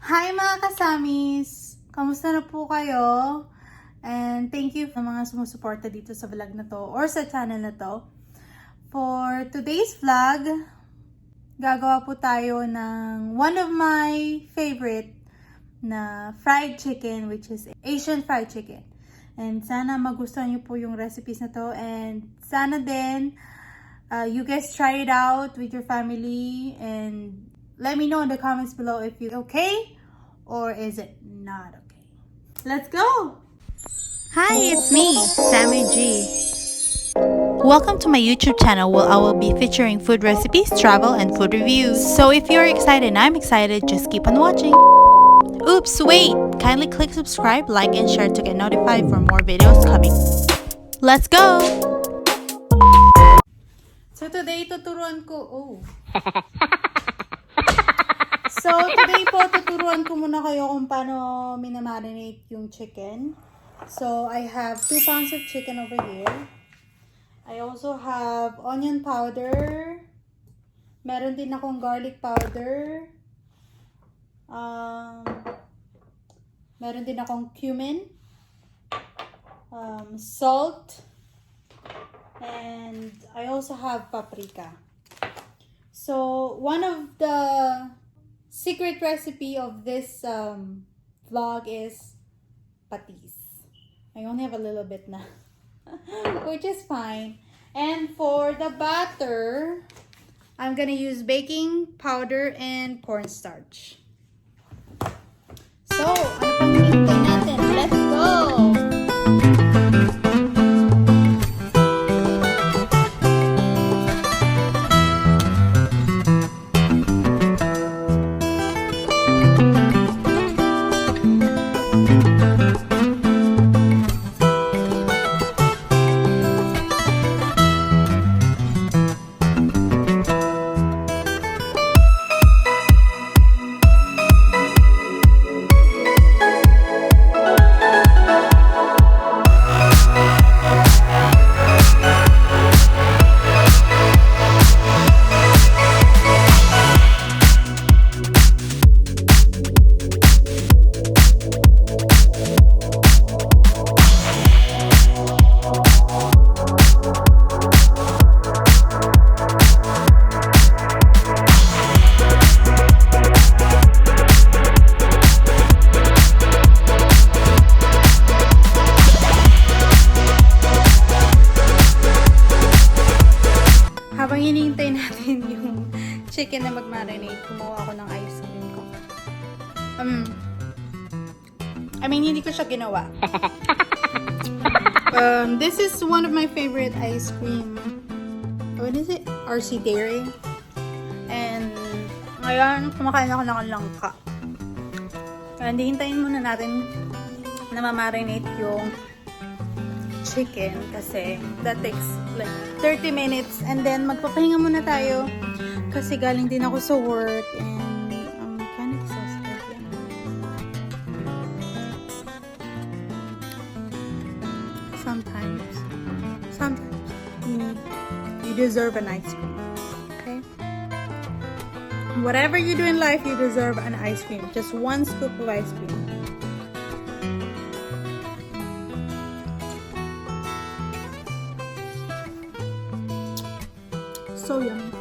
Hi mga kasamis! Kamusta na po kayo? And thank you sa mga sumusuporta dito sa vlog na to or sa channel na to. For today's vlog, gagawa po tayo ng one of my favorite na fried chicken, which is Asian fried chicken. And sana magustuhan niyo po yung recipes na to, and sana din you guys try it out with your family and let me know in the comments below if it's okay or is it not okay. Let's go! Hi, it's me, Sammy G. Welcome to my YouTube channel where I will be featuring food recipes, travel, and food reviews. So if you're excited and I'm excited, just keep on watching. Oops, wait! Kindly click subscribe, like, and share to get notified for more videos coming. Let's go! So today tuturuan ko, So today po tuturuan ko muna kayo kung paano minamarinate yung chicken. So I have 2 pounds of chicken over here. I also have onion powder. Meron din akong garlic powder. Meron din akong cumin. Salt. And I also have paprika. So one of the secret recipe of this vlog is patis. I only have a little bit na, which is fine. And for the batter, I'm gonna use baking powder and cornstarch. So, ano pang hinihintay natin? Let's go! Habang hinihintay natin yung chicken na mag-marinate, kumuha ako ng ice cream ko. Hindi ko siya ginawa. This is one of my favorite ice cream. What is it? RC Dairy. And ngayon, kumakain ako ng langka. Kaya hintayin muna natin na ma-marinate yung chicken kasi that takes like 30 minutes, and then magpapahinga muna tayo kasi galing din ako sa work and I'm kind of exhausted. Sometimes you deserve an ice cream, okay? Whatever you do in life, you deserve an ice cream. Just 1 scoop of ice cream. So yummy.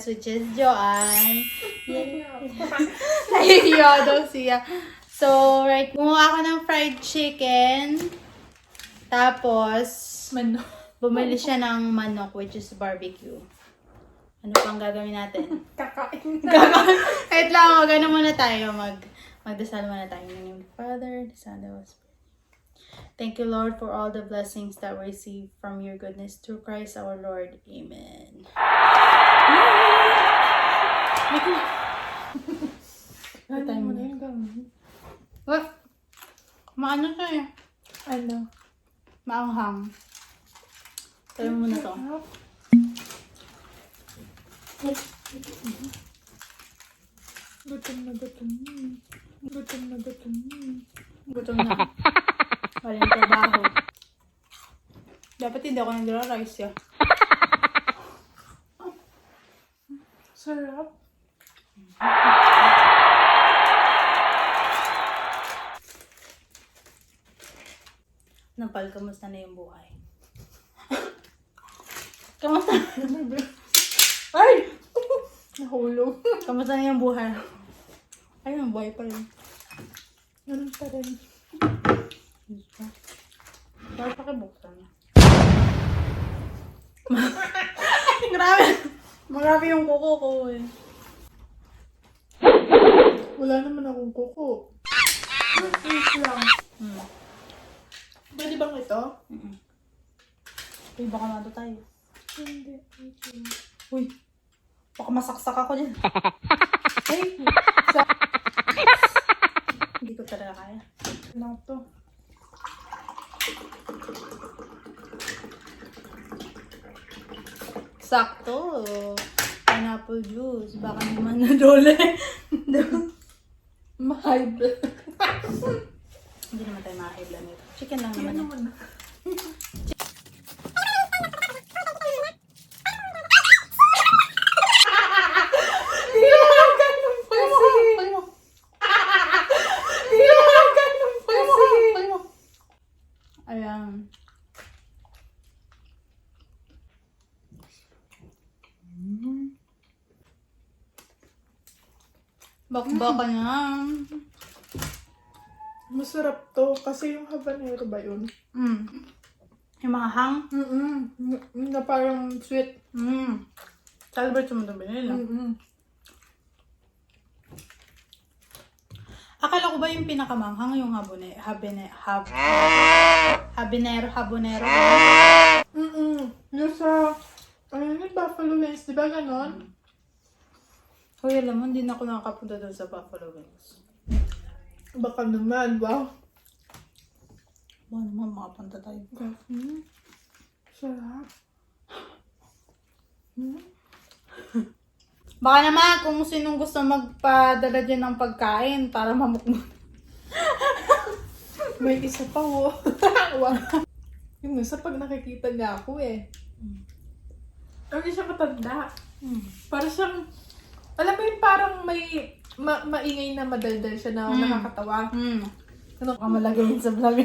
which is Joanne. Nahihiya daw siya. So, right, gumawa ako ng fried chicken. Tapos, bumili siya ng manok, which is barbecue. Ano pang gagawin natin? Kakain. Wait lang, mag-ano muna tayo. Magdasal muna tayo. In the name of the Father, the Son, and the Holy Spirit. Thank you, Lord, for all the blessings that we receive from your goodness through Christ our Lord. Amen. Ano mo na yung gawin? What? Maano to eh? Ano? Maanghang. Tayo muna to. Gutom na gutom. Gutom na gutom. Gutom na. Walang trabaho. Dapat hindi ako nagra-rice ya. Sarap. Napal, kamusta na yung buhay? Kamusta? Ay! Nahulog. Kamusta na yung buhay? Ayun, buhay pa rin. Ganun pa rin. Bakit pakibuksan? Grabe! Marami yung kuko ko eh. Wala naman akong kuko. Wait lang. Pwede bang ito? Uy, baka nato tayo. Hindi. Wait lang. Uy, baka masaksak ako dyan. Ay! Hindi ko talaga kaya. Ano to? Sakto. Pineapple juice. Baka naman na dole. Mahal. Hindi naman tayo makakailan ito. Chicken lang naman. Ano naman na? Ayan. Bakbaka na. Masarap to. Kasi yung habanero ba yun? Yung mga hang. Na parang sweet. Celebrate mo ito binili. Akala ko ba yung pinakamanghang yung habanero. Yung sa, ano yun, Buffalo Wings, di ba ganon? Hoy, alam mo, hindi na ako nakakapunta doon sa Buffalo Wings. Baka naman, wow. Baka naman makapunta tayo. Sarap. Baka naman kung sinong gusto magpadala dyan ng pagkain para mamukmuk. May isa pa, wow. Wow. Yung isa pag nakikita niya ako eh. Ano siya matanda? Para siyang, alam mo yung parang may maingay na madaldal siya na nakakatawa. Ano ka malagay sa vlog?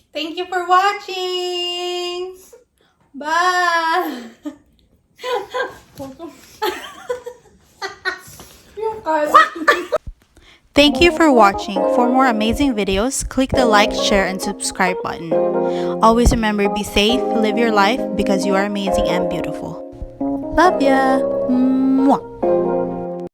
Thank you for watching! Bye! Yung kaso. Thank you for watching. For more amazing videos, click the like, share, and subscribe button. Always remember, be safe, live your life because you are amazing and beautiful. Love ya!